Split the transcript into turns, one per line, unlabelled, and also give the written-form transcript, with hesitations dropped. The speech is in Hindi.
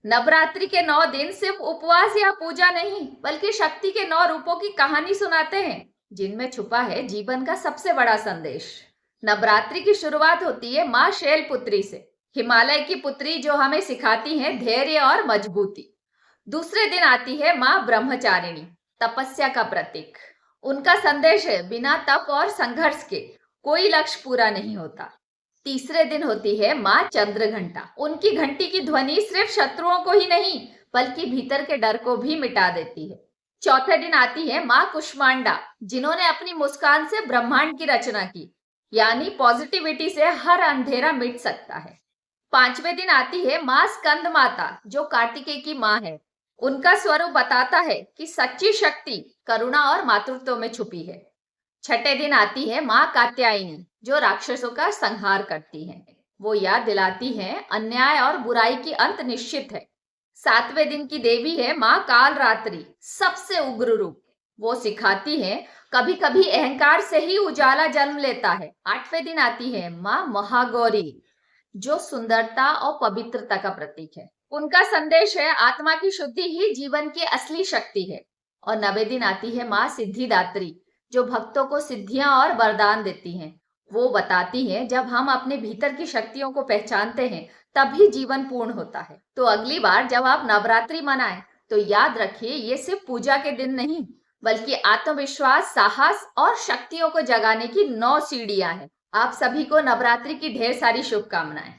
नवरात्रि के 9 दिन सिर्फ उपवास या पूजा नहीं, बल्कि शक्ति के 9 रूपों की कहानी सुनाते हैं, जिनमें छुपा है जीवन का सबसे बड़ा संदेश। नवरात्रि की शुरुआत होती है माँ शैलपुत्री से, हिमालय की पुत्री जो हमें सिखाती है धैर्य और मजबूती। दूसरे दिन आती है माँ ब्रह्मचारिणी, तपस्या का प्रतीक। उनका संदेश है बिना तप और संघर्ष के कोई लक्ष्य पूरा नहीं होता। तीसरे दिन होती है माँ चंद्रघंटा। उनकी घंटी की ध्वनि सिर्फ शत्रुओं को ही नहीं, बल्कि भीतर के डर को भी मिटा देती है। चौथे दिन आती है माँ कुष्मांडा, जिन्होंने अपनी मुस्कान से ब्रह्मांड की रचना की, यानी पॉजिटिविटी से हर अंधेरा मिट सकता है। पांचवें दिन आती है माँ स्कंद माता, जो कार्तिकेय की माँ है। उनका स्वरूप बताता है कि सच्ची शक्ति करुणा और मातृत्व में छुपी है। छठे दिन आती है माँ कात्यायनी, जो राक्षसों का संहार करती है। वो याद दिलाती है अन्याय और बुराई की अंत निश्चित है। सातवें दिन की देवी है माँ कालरात्रि, सबसे उग्र रूप। वो सिखाती है कभी कभी अहंकार से ही उजाला जन्म लेता है। आठवें दिन आती है माँ महागौरी, जो सुंदरता और पवित्रता का प्रतीक है। उनका संदेश है आत्मा की शुद्धि ही जीवन की असली शक्ति है। और नवे दिन आती है माँ सिद्धिदात्री, जो भक्तों को सिद्धियां और वरदान देती हैं। वो बताती है जब हम अपने भीतर की शक्तियों को पहचानते हैं, तभी जीवन पूर्ण होता है। तो अगली बार जब आप नवरात्रि मनाएं, तो याद रखिए ये सिर्फ पूजा के दिन नहीं, बल्कि आत्मविश्वास, साहस और शक्तियों को जगाने की 9 सीढ़ियां हैं। आप सभी को नवरात्रि की ढेर सारी शुभकामनाएं।